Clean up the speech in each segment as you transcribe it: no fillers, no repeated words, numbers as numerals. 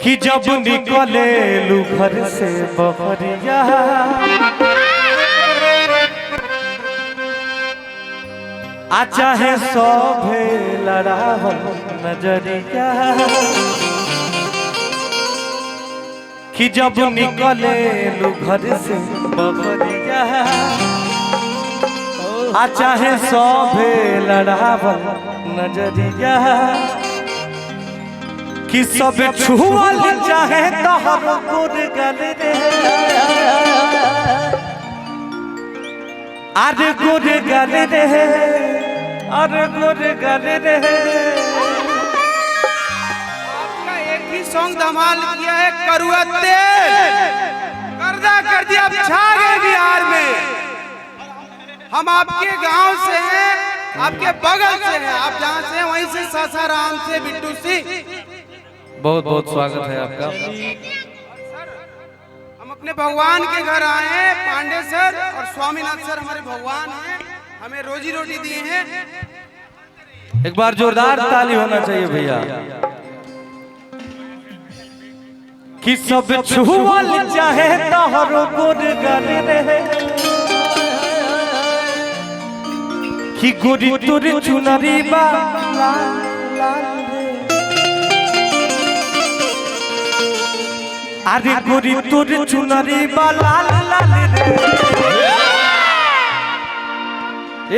कि जब निकले लू घर से बहरिया आ चाहे सौभे लड़ावल नजरिया कि जब निकले लू घर से बहरिया आ चाहे सौभे लड़ावल नजरिया कि सब छुअल चाहे तोहर गुर गल रे अरे गुर गल रे अरे गुर गल रे। आपका एक ही सॉन्ग धमाल किया है, करुआ तेल कर्जा कर दिया, अब छा गए बिहार में। हम आपके गांव से हैं, आपके बगल से हैं, आप जहां से हैं वहीं से सासाराम से बिट्टू सिंह। बहुत बहुत स्वागत है आपका। हम अपने भगवान के घर आए हैं, पांडे सर और स्वामीनाथ सर हमारे भगवान हैं, हमें रोजी रोटी दिए हैं। एक बार जोरदार ताली होना चाहिए भैया। कि सब छुअल चाहे तोहर गुर गल रे कि गोरी तोर चुनरी बा अरे गोरी तोर चुनरी बा लाल लाल रे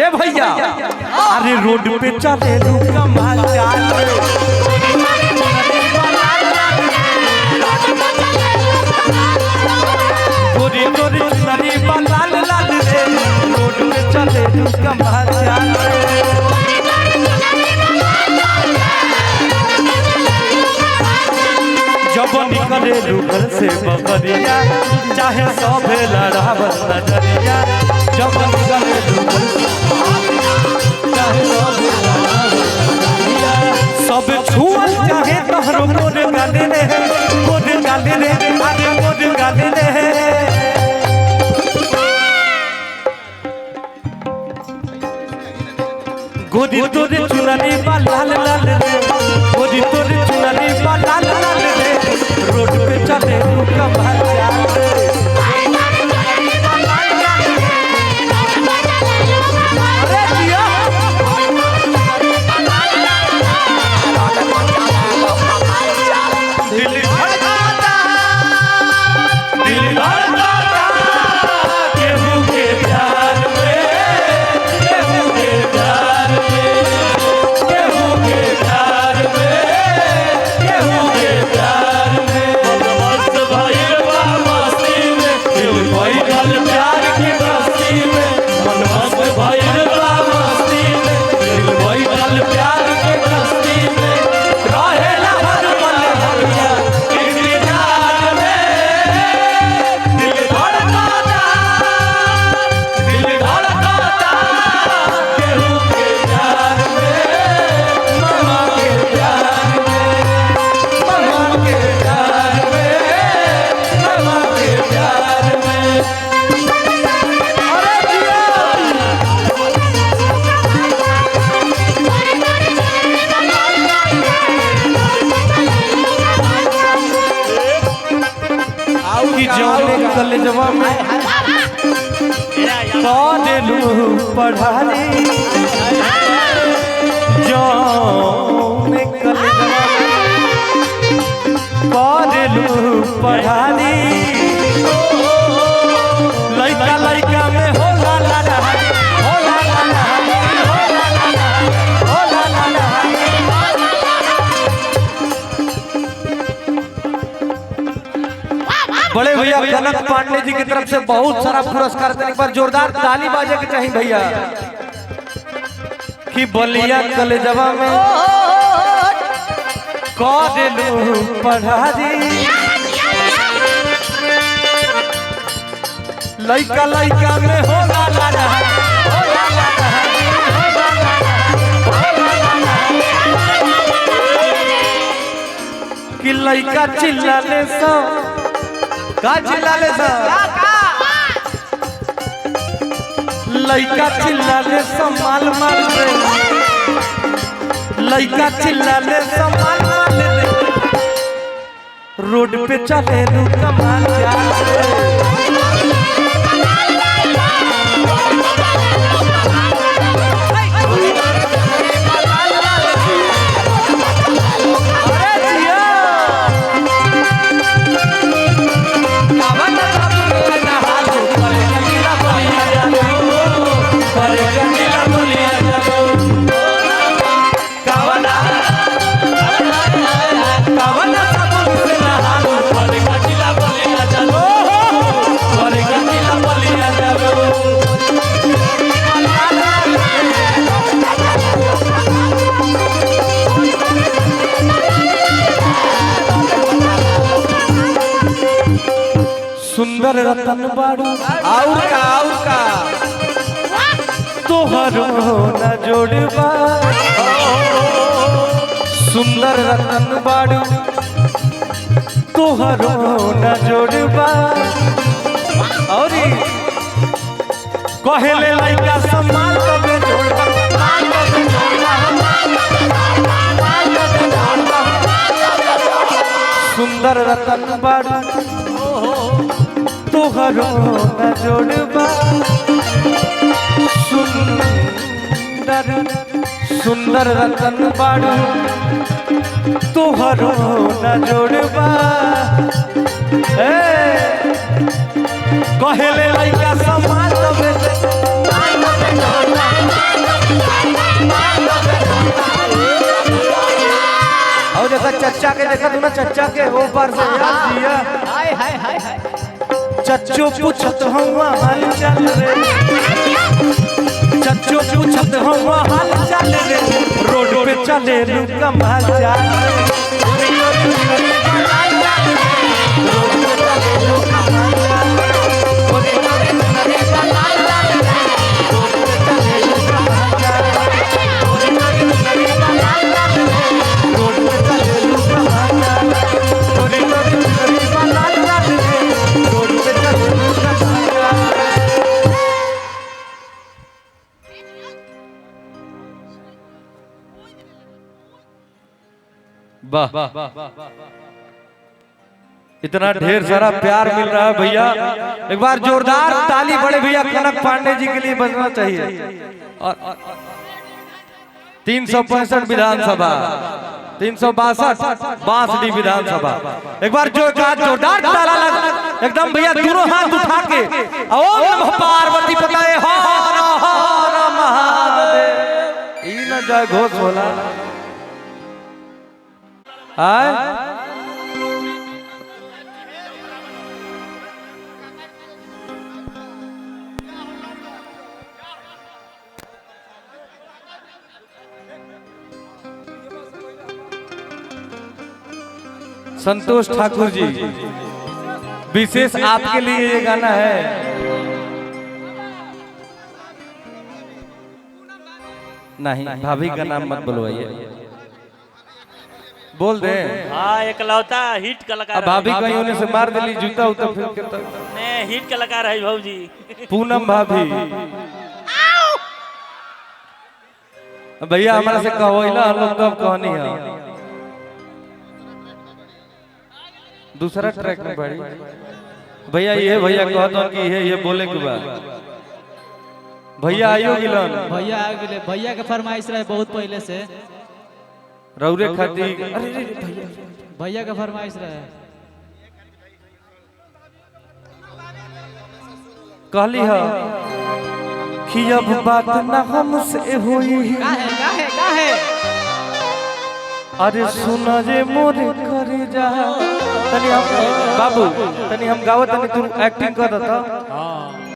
ए भैया अरे रोड पे चले लू कमाल चाल गोरी तोर चुनरी बा लाल लाल रे रोड पे चले लू कमाल चाल जब निकले लू घर से बहरिया चाहे सौभे लड़ावल नजरिया जब निकले लू घर से चाहे सौभे लड़ावल नजरिया सब छुअल चाहे तोहरो गोर गाले रे गोर गाले रे अरे गोर गाले रे गोरी तोर चुनरी बा लाल लाल रे गोरी तोर चुनरी बा लाल लाल रे रोड पे चले तू कमाल चाल रे अरे जिया दिल धड़काता दिल धड़काता केहू के प्यार में केहू के प्यार में केहू के प्यार में केहू के प्यार में मस्त भइल बा मस्ती में दिल भइल प्यार की मस्ती में मन मस्त भइल बा मस्ती में दिल भइल प्यार की मस्ती में रहेला हर पल भैया इंतजार में दिल धड़काता केहू के प्यार में मामा के प्यार में मामा के प्यार में मामा के प्यार में अरे जिया कि जौने कलेजवा में करेलू पढ़ाई जौने कलेजवा में करेलू पढ़ाई लइका लइका में होला ला ला होला ला ला होला ला ला होला ला ला बड़े भैया कनक पांडे जी की तरफ से बहुत सारा पुरस्कार देने एक बार जोरदार ताली बाजे के चाहिए भैया। कि बलिया कलेजवा में करेलू पढ़ाई लइका लइका में होला ला ला होला ला ला होला ला ला होला ला ला कि लइका चिल्लाले सो का चिल्लाले सो लइका चिल्लाले सो माल माल रे लइका चिल्लाले सो माल माल रे रोड पे चले लू कमाल सुंदर रतन बाड़ू और का तोहरो न जोड़बा सुंदर रतन बाड़ू तोहरो न जोड़बा और कहेले लइका सम्मान तबे जोड़बा सुंदर रतन बाड़ू तोहरो न जोड़बा सुंदर रतन बाड़ू तोहरो न जोड़बा कहेले लइका सम्मान तबे और देखा चच्चा के देखा तू ना चच्चा के ऊपर से याद दिया हाय हाय हाय हाय चच्चो पूछत हुआ हाल चाल रे चच्चो पूछत हुआ हाल चाल रे रोड पे चले लू कमाल चाल वाह इतना ढेर सारा प्यार मिल रहा है भैया एक बार जोरदार ताली बड़े भैया कनक पांडे जी के लिए बजना चाहिए और 365 विधानसभा 362 बांसडी विधानसभा एक बार जोरदार ताला लगा एकदम भैया दोनों हाथ उठा के ओम नमः पार्वती पतये हर हर महादेव ई न जय घोष होला आय संतोष ठाकुर जी विशेष आपके लिए ये गाना है नहीं भाभी का नाम मत बुलवाइए बोल दे हाँ एकलौता हिट कलाकार अब भाभी कहीं होने से मार दिली जूता उता फिर के तक ने हिट कलाकार है भाऊजी पूनम भाभी भैया हमारा से कहो इला हम लोग कब कहानी है दूसरा ट्रैक में बढ़ी भैया ये भैया कहता कि ये बोले के बाद भैया आइयो गिलन भैया आ गेले भैया के फरमाइश रहे बहुत पहले से रौरे खाती अरे भैया भैया के फरमाइश रहे कहली है कि अब बात न हमसे हुई काहे अरे सुना जे मोरे करे जा तनी हम बाबू तनी हम गावत तनी तू एक्टिंग कर दता